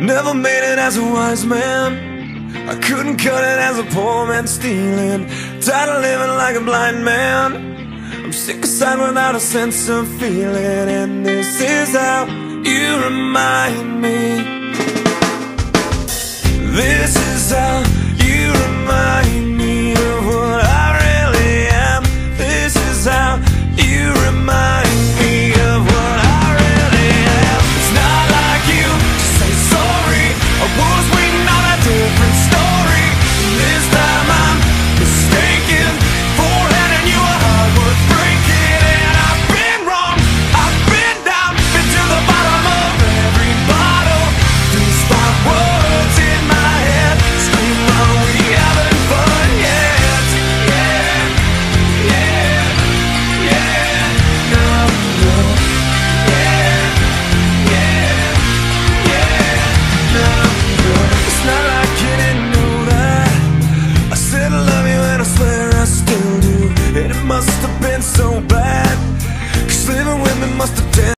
Never made it as a wise man, I couldn't cut it as a poor man stealing. Tired of living like a blind man, I'm sick aside without a sense of feeling. And this is how you remind me. This is how you remind me of what I really am. This is how you remind me of what I really am. It's not like you to say sorry, I was waiting on a different story. This time I'm mistaken for handing you a heart worth breaking. And I've been wrong, I've been down, been to the bottom of every bottle. These five words in my head scream, are we having fun yet? Yeah, yeah, yeah, no, no. Yeah, yeah, yeah, no, no. It's not like you didn't know that I said I love you and I swear I still do. And it must have been so bad, 'cause living with me must have